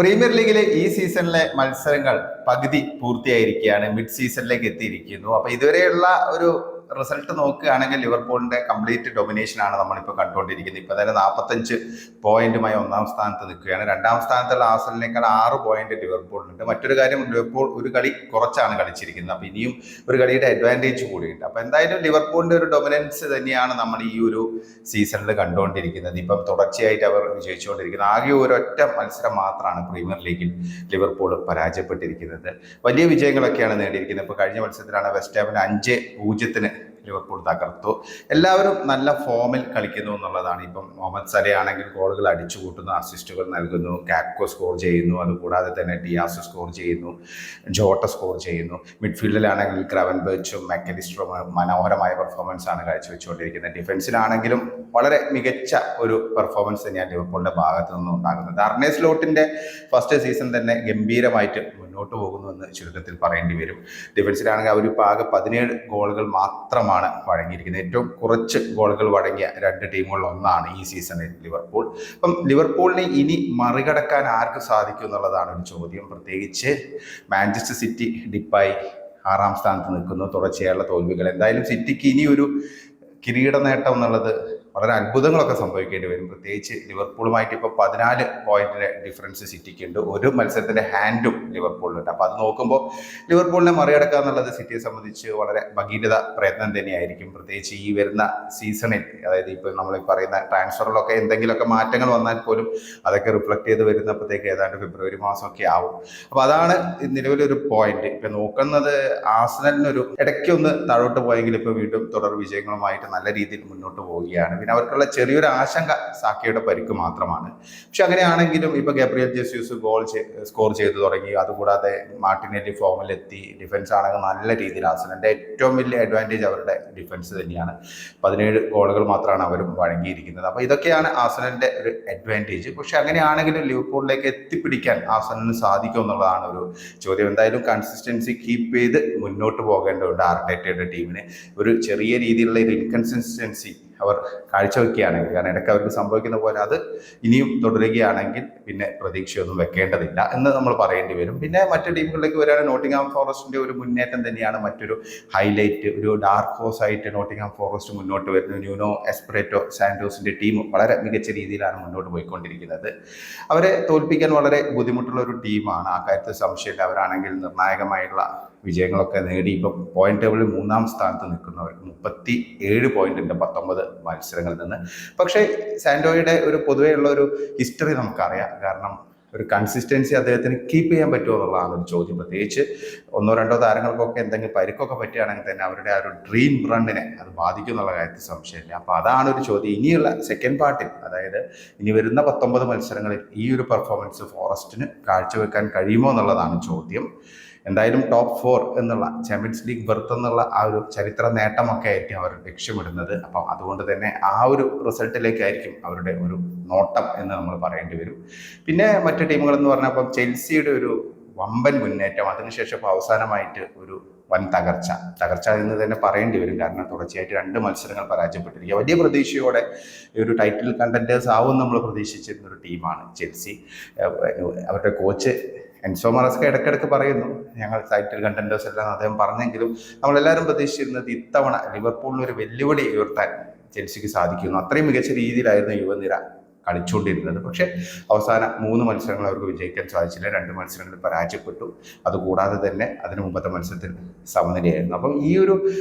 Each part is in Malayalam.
പ്രീമിയർ ലീഗിലെ ഈ സീസണിലെ മത്സരങ്ങൾ പകുതി പൂർത്തിയായിരിക്കുകയാണ്. മിഡ് സീസണിലേക്ക് എത്തിയിരിക്കുന്നു. അപ്പൊ ഇതുവരെയുള്ള ഒരു റിസൾട്ട് നോക്കുകയാണെങ്കിൽ ലിവർപൂളിന്റെ കംപ്ലീറ്റ് ഡൊമിനേഷൻ ആണ് നമ്മളിപ്പോൾ കണ്ടുകൊണ്ടിരിക്കുന്നത്. ഇപ്പൊ തന്നെ 45 പോയിന്റുമായി ഒന്നാം സ്ഥാനത്ത് നിൽക്കുകയാണ്. രണ്ടാം സ്ഥാനത്തുള്ള ആർസണലിനേക്കാൾ 6 പോയിന്റ് ലിവർപൂളിനുണ്ട്. മറ്റൊരു കാര്യം, ലിവർപൂൾ ഒരു കളി കുറച്ചാണ് കളിച്ചിരിക്കുന്നത്. അപ്പൊ ഇനിയും ഒരു കളിയുടെ അഡ്വാൻറ്റേജ് കൂടിയുണ്ട്. അപ്പൊ എന്തായാലും ലിവർപൂളിന്റെ ഒരു ഡൊമിനൻസ് തന്നെയാണ് നമ്മൾ ഈ ഒരു സീസണിൽ കണ്ടുകൊണ്ടിരിക്കുന്നത്. ഇപ്പം തുടർച്ചയായിട്ട് അവർ വിജയിച്ചുകൊണ്ടിരിക്കുന്നത്. ആകെ ഒരൊറ്റ മത്സരം മാത്രമാണ് പ്രീമിയർ ലീഗിൽ ലിവർപൂൾ പരാജയപ്പെട്ടിരിക്കുന്നത്. വലിയ വിജയങ്ങളൊക്കെയാണ് നേടിയിരിക്കുന്നത്. ഇപ്പോൾ കഴിഞ്ഞ മത്സരത്തിലാണ് വെസ്റ്റ് ഹാമിന് 5-0 ലിവർപൂൾ തകർത്തു. എല്ലാവരും നല്ല ഫോമിൽ കളിക്കുന്നു എന്നുള്ളതാണ്. ഇപ്പം മുഹമ്മദ് സല ആണെങ്കിൽ ഗോളുകൾ അടിച്ചു കൂട്ടുന്നു, അസിസ്റ്റുകൾ നൽകുന്നു, കാക്കോ സ്കോർ ചെയ്യുന്നു, അതുകൂടാതെ തന്നെ ഡിയാസ് സ്കോർ ചെയ്യുന്നു, ജോട്ട സ്കോർ ചെയ്യുന്നു. മിഡ്ഫീൽഡിലാണെങ്കിൽ ഗ്രവൻബെർച്ചും മെക്കലിസ്റ്ററും മനോഹരമായ പെർഫോമൻസ് ആണ് കാഴ്ചവെച്ചുകൊണ്ടിരിക്കുന്നത്. ഡിഫൻസിലാണെങ്കിലും വളരെ മികച്ച ഒരു പെർഫോമൻസ് തന്നെയാണ് ലിവർപൂളിന്റെ ഭാഗത്തു നിന്നും ഉണ്ടാകുന്നത്. അർനെ സ്ലോട്ടിന്റെ ഫസ്റ്റ് സീസൺ തന്നെ ഗംഭീരമായിട്ട് മുന്നോട്ട് പോകുന്നുവെന്ന് ചുരുക്കത്തിൽ പറയേണ്ടി വരും. ഡിഫൻസിലാണെങ്കിൽ അവരിപ്പോൾ ആകെ 17 ഗോളുകൾ മാത്രമാണ് വഴങ്ങിയിരിക്കുന്നത്. ഏറ്റവും കുറച്ച് ഗോളുകൾ വഴങ്ങിയ 2 ടീമുകളിൽ ഒന്നാണ് ഈ സീസണിൽ ലിവർപൂൾ. അപ്പം ലിവർപൂളിനെ ഇനി മറികടക്കാൻ ആർക്ക് സാധിക്കും എന്നുള്ളതാണ് ഒരു ചോദ്യം. പ്രത്യേകിച്ച് മാഞ്ചസ്റ്റർ സിറ്റി ഡിപ്പായി 6ാം സ്ഥാനത്ത് നിൽക്കുന്നു. തുടർച്ചയായുള്ള തോൽവികൾ. എന്തായാലും സിറ്റിക്ക് ഇനി ഒരു കിരീട നേട്ടം എന്നുള്ളത് വളരെ അത്ഭുതങ്ങളൊക്കെ സംഭവിക്കേണ്ടി വരും. പ്രത്യേകിച്ച് ലിവർപൂളുമായിട്ട് ഇപ്പോൾ 14 പോയിന്റിന്റെ ഡിഫറൻസ് സിറ്റിക്കുണ്ട്. ഒരു മത്സരത്തിന്റെ ഹാൻഡും ലിവർപൂളിലുണ്ട്. അപ്പോൾ അത് നോക്കുമ്പോൾ ലിവർപൂളിനെ മറികടക്കുക എന്നുള്ളത് സിറ്റിയെ സംബന്ധിച്ച് വളരെ ഭഗീരഥ പ്രയത്നം തന്നെയായിരിക്കും. പ്രത്യേകിച്ച് ഈ വരുന്ന സീസണിൽ, അതായത് ഇപ്പോൾ നമ്മൾ പറയുന്ന ട്രാൻസ്ഫറിലൊക്കെ എന്തെങ്കിലുമൊക്കെ മാറ്റങ്ങൾ വന്നാൽ പോലും അതൊക്കെ റിഫ്ലക്ട് ചെയ്ത് വരുന്നപ്പോഴത്തേക്ക് ഏതാണ്ട് ഫെബ്രുവരി മാസമൊക്കെ ആവും. അപ്പോൾ അതാണ് നിലവിലൊരു പോയിന്റ്. ഇപ്പം നോക്കുന്നത് ആർസണലിനൊരു ഇടയ്ക്കൊന്ന് താഴോട്ട് പോയെങ്കിൽ ഇപ്പോൾ വീണ്ടും തുടർ വിജയങ്ങളുമായിട്ട് നല്ല രീതിയിൽ മുന്നോട്ട് പോവുകയാണ്. പിന്നെ അവർക്കുള്ള ചെറിയൊരു ആശങ്ക സാക്കയുടെ പരിക്ക് മാത്രമാണ്. പക്ഷെ അങ്ങനെയാണെങ്കിലും ഇപ്പൊ ഗബ്രിയൽ ജെസ്യൂസ് സ്കോർ ചെയ്തു തുടങ്ങി. അതുകൂടാതെ മാർട്ടിനെല്ലി ഫോമിലെത്തി. ഡിഫൻസ് ആണെങ്കിൽ നല്ല രീതിയിൽ ആർസണലിന്റെ ഏറ്റവും വലിയ അഡ്വാൻറ്റേജ് അവരുടെ ഡിഫൻസ് തന്നെയാണ്. 17 ഗോളുകൾ മാത്രമാണ് അവരും വഴങ്ങിയിരിക്കുന്നത്. അപ്പൊ ഇതൊക്കെയാണ് ആർസണലിന്റെ ഒരു അഡ്വാൻറ്റേജ്. പക്ഷെ അങ്ങനെയാണെങ്കിലും ലിവർപൂളിലേക്ക് എത്തിപ്പിടിക്കാൻ ആർസണലിന് സാധിക്കും എന്നുള്ളതാണ് ഒരു ചോദ്യം. എന്തായാലും കൺസിസ്റ്റൻസി കീപ്പ് ചെയ്ത് മുന്നോട്ട് പോകേണ്ടതുണ്ട് ആർട്ടേറ്റയുടെ ടീമിന്. ഒരു ചെറിയ രീതിയിലുള്ള ഒരു ഇൻകൺസിസ്റ്റൻസി അവർ കാഴ്ചവെക്കുകയാണെങ്കിൽ, കാരണം ഇടയ്ക്ക് അവർക്ക് സംഭവിക്കുന്ന പോലെ അത് ഇനിയും തുടരുകയാണെങ്കിൽ പിന്നെ പ്രതീക്ഷയൊന്നും വെക്കേണ്ടതില്ല എന്ന് നമ്മൾ പറയേണ്ടി വരും. പിന്നെ മറ്റു ടീമുകളിലേക്ക് വരികയാണെങ്കിൽ നോട്ടിംഗ്ഹാം ഫോറസ്റ്റിന്റെ ഒരു മുന്നേറ്റം തന്നെയാണ് മറ്റൊരു ഹൈലൈറ്റ്. ഒരു ഡാർക്ക് ഹോഴ്സ് ആയിട്ട് നോട്ടിംഗ്ഹാം ഫോറസ്റ്റ് മുന്നോട്ട് വരുന്നു. ന്യൂനോ എസ്പിരിറ്റോ സാന്റോസിന്റെ ടീം വളരെ മികച്ച രീതിയിലാണ് മുന്നോട്ട് പോയിക്കൊണ്ടിരിക്കുന്നത്. അവരെ തോൽപ്പിക്കാൻ വളരെ ബുദ്ധിമുട്ടുള്ള ഒരു ടീമാണ്, ആ കാര്യത്തിൽ സംശയമില്ല. അവരാണെങ്കിൽ നിർണായകമായുള്ള വിജയങ്ങളൊക്കെ നേടി ഇപ്പോൾ പോയിന്റ് ടേബിളിൽ 3ാം സ്ഥാനത്ത് നിൽക്കുന്നവർക്ക് 37 പോയിന്റ് ഉണ്ട് 19 മത്സരങ്ങളിൽ നിന്ന്. പക്ഷേ സാന്റോയുടെ ഒരു പൊതുവെയുള്ള ഒരു ഹിസ്റ്ററി നമുക്കറിയാം. കാരണം ഒരു കൺസിസ്റ്റൻസി അദ്ദേഹത്തിന് കീപ്പ് ചെയ്യാൻ പറ്റുമോ എന്നുള്ളതാണ് ഒരു ചോദ്യം. പ്രത്യേകിച്ച് 1-2 താരങ്ങൾക്കൊക്കെ എന്തെങ്കിലും പരിക്കൊക്കെ പറ്റുകയാണെങ്കിൽ തന്നെ അവരുടെ ആ ഒരു ഡ്രീം റണ്ണിനെ അത് ബാധിക്കും എന്നുള്ള കാര്യത്തിൽ സംശയമില്ല. അപ്പോൾ അതാണ് ഒരു ചോദ്യം. ഇനിയുള്ള സെക്കൻഡ് പാർട്ടിൽ, അതായത് ഇനി വരുന്ന 19 മത്സരങ്ങളിൽ ഈ ഒരു പെർഫോമൻസ് ഫോറസ്റ്റിന് കാഴ്ചവെക്കാൻ കഴിയുമോ എന്നുള്ളതാണ് ചോദ്യം. എന്തായാലും ടോപ്പ് 4 എന്നുള്ള ചാമ്പ്യൻസ് ലീഗ് ബെർത്ത് എന്നുള്ള ആ ഒരു ചരിത്ര നേട്ടമൊക്കെ ആയിരിക്കും അവർ ലക്ഷ്യമിടുന്നത്. അപ്പം അതുകൊണ്ട് തന്നെ ആ ഒരു റിസൾട്ടിലേക്കായിരിക്കും അവരുടെ ഒരു നോട്ടം എന്ന് നമ്മൾ പറയേണ്ടി വരും. പിന്നെ മറ്റു ടീമുകൾ എന്ന് പറഞ്ഞാൽ ഇപ്പം ചെൽസിയുടെ ഒരു വമ്പൻ മുന്നേറ്റം, അതിനുശേഷം ഇപ്പോൾ അവസാനമായിട്ട് ഒരു വൻ തകർച്ച എന്ന് തന്നെ പറയേണ്ടി വരും. കാരണം തുടർച്ചയായിട്ട് 2 മത്സരങ്ങൾ പരാജയപ്പെട്ടിരിക്കുക. വലിയ പ്രതീക്ഷയോടെ ഒരു ടൈറ്റിൽ കണ്ടന്റേഴ്സ് ആവും നമ്മൾ പ്രതീക്ഷിച്ചിരുന്ന ഒരു ടീമാണ് ചെൽസി. അവരുടെ കോച്ച് എൻസോ മറസ്ക ഇടയ്ക്കിടയ്ക്ക് പറയുന്നു ഞങ്ങൾ ടൈറ്റിൽ കണ്ടന്റേഴ്സ് എല്ലാം അദ്ദേഹം പറഞ്ഞെങ്കിലും നമ്മളെല്ലാവരും പ്രതീക്ഷിച്ചിരുന്നത് ഇത്തവണ ലിവർപൂളിന് ഒരു വെല്ലുവിളി ഉയർത്താൻ ചെൽസിക്ക് സാധിക്കുന്നു. അത്രയും മികച്ച രീതിയിലായിരുന്നു യുവനിര കളിച്ചുകൊണ്ടിരുന്നത്. പക്ഷെ അവസാന 3 മത്സരങ്ങൾ അവർക്ക് വിജയിക്കാൻ സാധിച്ചില്ല. 2 മത്സരങ്ങളിൽ പരാജയപ്പെട്ടു. അതുകൂടാതെ തന്നെ അതിന് മുമ്പത്തെ മത്സരത്തിൽ സമനിലയായിരുന്നു. അപ്പം ഈ ഒരു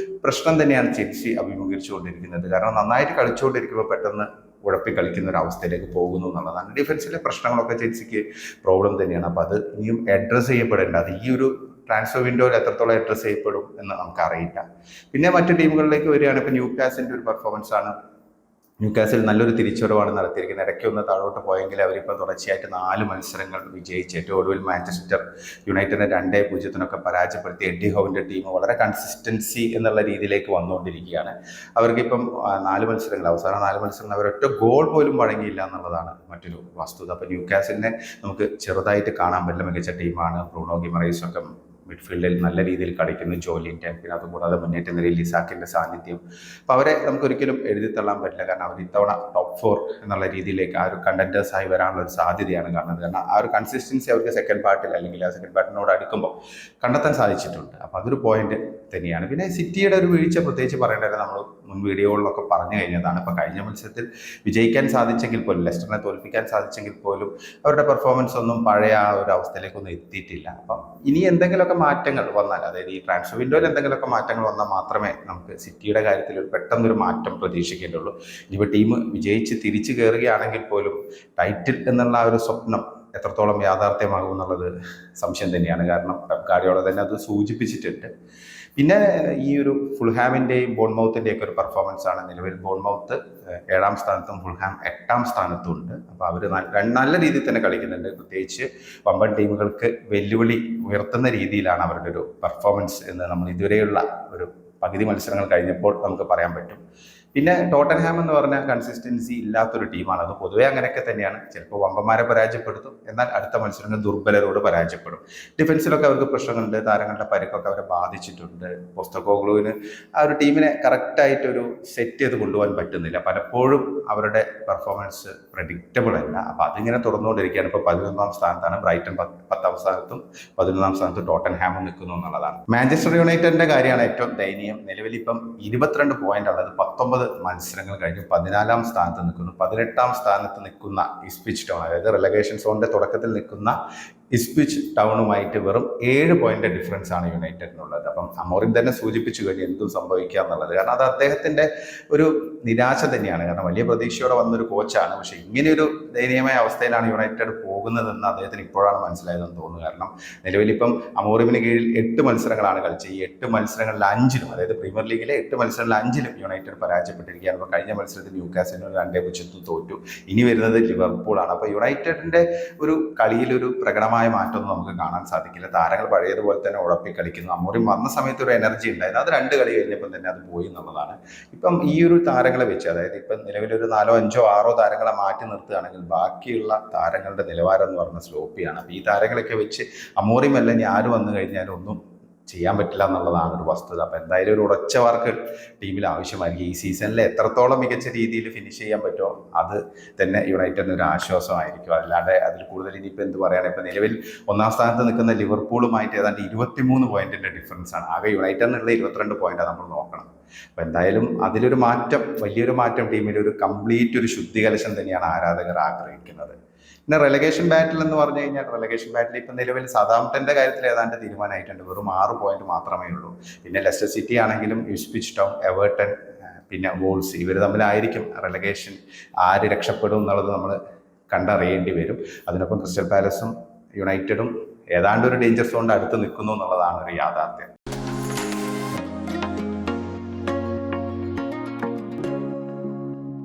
പ്രശ്നം തന്നെയാണ് ചെൽസി അഭിമുഖീകരിച്ചുകൊണ്ടിരിക്കുന്നത്. കാരണം നന്നായിട്ട് കളിച്ചുകൊണ്ടിരിക്കുമ്പോൾ പെട്ടെന്ന് ഉഴപ്പി കളിക്കുന്ന ഒരു അവസ്ഥയിലേക്ക് പോകുന്നു എന്നുള്ളതാണ്. ഡിഫൻസിലെ പ്രശ്നങ്ങളൊക്കെ ചെൽസിക്ക് പ്രോബ്ലം തന്നെയാണ്. അപ്പോൾ അത് ഇനിയും അഡ്രസ്സ് ചെയ്യപ്പെടേണ്ട, അത് ഈ ഒരു ട്രാൻസ്ഫർ വിൻഡോയിൽ എത്രത്തോളം അഡ്രസ്സ് ചെയ്യപ്പെടും എന്ന് നമുക്കറിയില്ല. പിന്നെ മറ്റു ടീമുകളിലേക്ക് വരികയാണ്. ഇപ്പോൾ ന്യൂകാസിലിന്റെ ഒരു പെർഫോമൻസ് ആണ്. ന്യൂകാസിൽ നല്ലൊരു തിരിച്ചുവരവാണ് നടത്തിയിരിക്കുന്നത്. ഇടയ്ക്ക് ഒന്ന് താഴോട്ട് പോയെങ്കിൽ അവരിപ്പോൾ തുടർച്ചയായിട്ട് 4 മത്സരങ്ങൾ വിജയിച്ച് ഏറ്റവും ഒടുവിൽ മാഞ്ചസ്റ്റർ യുണൈറ്റഡിനെ 2-0 പരാജയപ്പെടുത്തി എഡ്ഡി ഹോവിൻ്റെ ടീം വളരെ കൺസിസ്റ്റൻസി എന്നുള്ള രീതിയിലേക്ക് വന്നുകൊണ്ടിരിക്കുകയാണ്. അവർക്കിപ്പം 4 മത്സരങ്ങൾ, അവസാന 4 മത്സരങ്ങൾ അവരൊറ്റ ഗോൾ പോലും വഴങ്ങിയില്ല എന്നുള്ളതാണ് മറ്റൊരു വസ്തുത. അപ്പോൾ ന്യൂകാസിലിനെ നമുക്ക് ചെറുതായിട്ട് കാണാൻ പറ്റില്ല. മികച്ച ടീമാണ്. ബ്രൂണോ ഗിമറൈസൊക്കെ മിഡ്ഫീൽഡിൽ നല്ല രീതിയിൽ കളിക്കുന്നു ജോലിൻ്റെ, പിന്നെ അതുകൂടാതെ മുന്നേറ്റ നിരയിൽ ഇസാക്കിൻ്റെ സാന്നിധ്യം. അപ്പോൾ അവരെ നമുക്കൊരിക്കലും എഴുതിത്തള്ളാൻ പറ്റില്ല. കാരണം അവർ ഇത്തവണ ടോപ്പ് 4 എന്നുള്ള രീതിയിലേക്ക് ആ ഒരു കണ്ടൻറ്റേഴ്സായി വരാനുള്ള ഒരു സാധ്യതയാണ് കാണുന്നത്. കാരണം ആ ഒരു കൺസിസ്റ്റൻസി അവർക്ക് സെക്കൻഡ് പാർട്ടിൽ അല്ലെങ്കിൽ ആ സെക്കൻഡ് പാർട്ടിനോട് അടുക്കുമ്പോൾ കണ്ടെത്താൻ സാധിച്ചിട്ടുണ്ട്. അപ്പോൾ അതൊരു പോയിന്റ് തന്നെയാണ്. പിന്നെ സിറ്റിയുടെ ഒരു വീഴ്ച പ്രത്യേകിച്ച് പറയേണ്ടത് നമ്മൾ മുൻ വീഡിയോകളിലൊക്കെ പറഞ്ഞു കഴിഞ്ഞതാണ്. ഇപ്പോൾ കഴിഞ്ഞ മത്സരത്തിൽ വിജയിക്കാൻ സാധിച്ചെങ്കിൽ പോലും, ലെസ്റ്ററിനെ തോൽപ്പിക്കാൻ സാധിച്ചെങ്കിൽ പോലും അവരുടെ പെർഫോമൻസ് ഒന്നും പഴയ ആ ഒരു അവസ്ഥയിലേക്കൊന്നും എത്തിയിട്ടില്ല. അപ്പം ഇനി എന്തെങ്കിലുമൊക്കെ മാറ്റങ്ങൾ വന്നാൽ, അതായത് ഈ ട്രാൻസ്ഫർ വിൻഡോയിൽ എന്തെങ്കിലുമൊക്കെ മാറ്റങ്ങൾ വന്നാൽ മാത്രമേ നമുക്ക് സിറ്റിയുടെ കാര്യത്തിൽ ഒരു പെട്ടെന്നൊരു മാറ്റം പ്രതീക്ഷിക്കേണ്ടുള്ളൂ. ഇനിയിപ്പോൾ ടീം വിജയിച്ച് തിരിച്ചു കയറുകയാണെങ്കിൽ പോലും ടൈറ്റിൽ എന്നുള്ള ആ ഒരു സ്വപ്നം എത്രത്തോളം യാഥാർത്ഥ്യമാകും എന്നുള്ളത് സംശയം തന്നെയാണ്. കാരണം പെപ് ഗാർഡിയോള തന്നെ അത് സൂചിപ്പിച്ചിട്ടുണ്ട്. പിന്നെ ഈ ഒരു ഫുൾഹാമിൻ്റെയും ബോൺമൗത്തിൻ്റെയും ഒക്കെ ഒരു പെർഫോമൻസ് ആണ്. നിലവിൽ ബോൺമൗത്ത് 7ാം സ്ഥാനത്തും ഫുൾഹാം 8ാം സ്ഥാനത്തും ഉണ്ട്. അപ്പോൾ അവർ നല്ല രീതിയിൽ തന്നെ കളിക്കുന്നുണ്ട്. പ്രത്യേകിച്ച് വമ്പൻ ടീമുകൾക്ക് വെല്ലുവിളി ഉയർത്തുന്ന രീതിയിലാണ് അവരുടെ ഒരു പെർഫോമൻസ് എന്ന് നമ്മൾ ഇതുവരെയുള്ള ഒരു പകുതി മത്സരങ്ങൾ കഴിഞ്ഞപ്പോൾ നമുക്ക് പറയാൻ പറ്റും. പിന്നെ ടോട്ടൻഹാം എന്ന് പറഞ്ഞാൽ കൺസിസ്റ്റൻസി ഇല്ലാത്തൊരു ടീമാണ്. അത് പൊതുവേ അങ്ങനെയൊക്കെ തന്നെയാണ്. ചിലപ്പോൾ വമ്പന്മാരെ പരാജയപ്പെടുത്തും, എന്നാൽ അടുത്ത മത്സരങ്ങൾ ദുർബലരോട് പരാജയപ്പെടും. ഡിഫൻസിലൊക്കെ അവർക്ക് പ്രശ്നങ്ങളുണ്ട്, താരങ്ങളുടെ പരിക്കൊക്കെ അവരെ ബാധിച്ചിട്ടുണ്ട്. പോസ്റ്റക്കോഗ്ലുവിന് ആ ഒരു ടീമിനെ കറക്റ്റായിട്ടൊരു സെറ്റ് ചെയ്ത് കൊണ്ടുപോകാൻ പറ്റുന്നില്ല. പലപ്പോഴും അവരുടെ പെർഫോമൻസ് പ്രഡിക്റ്റബിൾ അല്ല. അപ്പോൾ അതിങ്ങനെ തുറന്നുകൊണ്ടിരിക്കുകയാണ്. ഇപ്പോൾ 11ാം സ്ഥാനത്താണ് ബ്രൈറ്റൺ, 10ാം സ്ഥാനത്തും 11ാം സ്ഥാനത്തും ടോട്ടൻഹാമും നിൽക്കുന്നു എന്നുള്ളതാണ്. മാഞ്ചസ്റ്റർ യുണൈറ്റഡിന്റെ കാര്യമാണ് ഏറ്റവും ദയനീയം. നിലവിൽ ഇപ്പം 22 പോയിന്റ് ഉള്ളത്. 19 മത്സരങ്ങൾ കഴിഞ്ഞ് 14ാം സ്ഥാനത്ത് നിൽക്കുന്നു. 18ാം സ്ഥാനത്ത് നിൽക്കുന്ന ഇസ്പിച്ച് ടൗൺ, അതായത് റിലഗേഷൻ സോണിന്റെ തുടക്കത്തിൽ നിൽക്കുന്ന ഇസ്പിച്ച് ടൗണുമായിട്ട് വെറും 7 പോയിന്റ് ഡിഫറൻസ് ആണ് യുണൈറ്റഡിനുള്ളത്. അപ്പം അമോറിം തന്നെ സൂചിപ്പിച്ചു കഴിഞ്ഞ് എന്തും സംഭവിക്കുക എന്നുള്ളത്. കാരണം അത് അദ്ദേഹത്തിന്റെ ഒരു നിരാശ തന്നെയാണ്. കാരണം വലിയ പ്രതീക്ഷയോടെ വന്നൊരു കോച്ചാണ്. പക്ഷെ ഇങ്ങനെയൊരു ദയനീയമായ അവസ്ഥയിലാണ് യുണൈറ്റഡ് പോകുന്നതെന്ന് അദ്ദേഹത്തിന് ഇപ്പോഴാണ് മനസ്സിലായതെന്ന് തോന്നുന്നു. കാരണം നിലവിലിപ്പം അമോറിമിന് കീഴിൽ 8 മത്സരങ്ങളാണ് കളിച്ചത്. ഈ 8 മത്സരങ്ങളിൽ 5ലും, അതായത് പ്രീമിയർ ലീഗിലെ 8 മത്സരങ്ങളിൽ 5ലും യുണൈറ്റഡ് പരാജയപ്പെട്ടിരിക്കുകയാണ്. അപ്പോൾ കഴിഞ്ഞ മത്സരത്തിൽ ന്യൂകാസിലിന് 2-0 തോറ്റു. ഇനി വരുന്നത് ലിവർപൂളാണ്. അപ്പോൾ യുണൈറ്റഡിന്റെ ഒരു കളിയിലൊരു പ്രകടമായ മാറ്റമൊന്നും നമുക്ക് കാണാൻ സാധിക്കില്ല. താരങ്ങൾ പഴയതുപോലെ തന്നെ ഉഴപ്പി കളിക്കുന്നു. അമോറിം വന്ന സമയത്ത് ഒരു എനർജി ഉണ്ടായിരുന്നു. അത് 2 കളി കഴിഞ്ഞപ്പോൾ തന്നെ അത് പോയി എന്നുള്ളതാണ്. ഇപ്പം ഈ ഒരു താരങ്ങളെ വെച്ച്, അതായത് ഇപ്പം നിലവിലൊരു 4, 5, 6 താരങ്ങളെ മാറ്റി നിർത്തുകയാണെങ്കിൽ ബാക്കിയുള്ള താരങ്ങളുടെ നിലവാരം എന്ന് പറഞ്ഞ സ്ലോപ്പിയാണ്. അപ്പോൾ ഈ താരങ്ങളൊക്കെ വെച്ച് അമോറിം അല്ല ഇനി ആര് വന്നു കഴിഞ്ഞാലും ഒന്നും ചെയ്യാൻ പറ്റില്ല എന്നുള്ളതാണ് ഒരു വസ്തുത. അപ്പോൾ എന്തായാലും ഒരു ഉറച്ച വർക്ക് ടീമിൽ ആവശ്യമായിരിക്കും. ഈ സീസണിൽ എത്രത്തോളം മികച്ച രീതിയിൽ ഫിനിഷ് ചെയ്യാൻ പറ്റുമോ അത് തന്നെ യുണൈറ്റഡിന് ഒരു ആശ്വാസമായിരിക്കും. അല്ലാതെ അതിൽ കൂടുതൽ ഇനിയിപ്പോൾ എന്ത് പറയുകയാണ്. ഇപ്പോൾ നിലവിൽ 1ാം സ്ഥാനത്ത് നിൽക്കുന്ന ലിവർപൂളുമായിട്ട് ഏതാണ്ട് 23 പോയിന്റിന്റെ ഡിഫറൻസ് ആണ്. ആകെ യുണൈറ്റഡിനുള്ള 22 പോയിന്റാണ് നമ്മൾ നോക്കണം. അപ്പോൾ എന്തായാലും അതിലൊരു മാറ്റം, വലിയൊരു മാറ്റം, ടീമിലൊരു കംപ്ലീറ്റ് ഒരു ശുദ്ധികലശം തന്നെയാണ് ആരാധകർ ആഗ്രഹിക്കുന്നത്. പിന്നെ റെലഗേഷൻ ബാറ്റിൽ എന്ന് പറഞ്ഞു കഴിഞ്ഞാൽ, റെലഗേഷൻ ബാറ്റിൽ ഇപ്പം നിലവിൽ സതാംപ്ടന്റെ കാര്യത്തിൽ ഏതാണ്ട് തീരുമാനമായിട്ടുണ്ട്. വെറും 6 പോയിന്റ് മാത്രമേ ഉള്ളൂ. പിന്നെ ലെസ്റ്റർ സിറ്റി ആണെങ്കിലും ഇപ്സ്വിച്ച് ടൗൺ, എവേർട്ടൺ, പിന്നെ വോൾസ്, ഇവർ തമ്മിലായിരിക്കും റെലഗേഷൻ ആര് രക്ഷപ്പെടും എന്നുള്ളത് നമ്മൾ കണ്ടറിയേണ്ടി വരും. അതിനൊപ്പം ക്രിസ്റ്റൽ പാലസും യുണൈറ്റഡും ഏതാണ്ട് ഒരു ഡേഞ്ചർ സോണിൻ്റെ അടുത്ത് നിൽക്കുന്നു എന്നുള്ളതാണ് ഒരു യാഥാർത്ഥ്യം.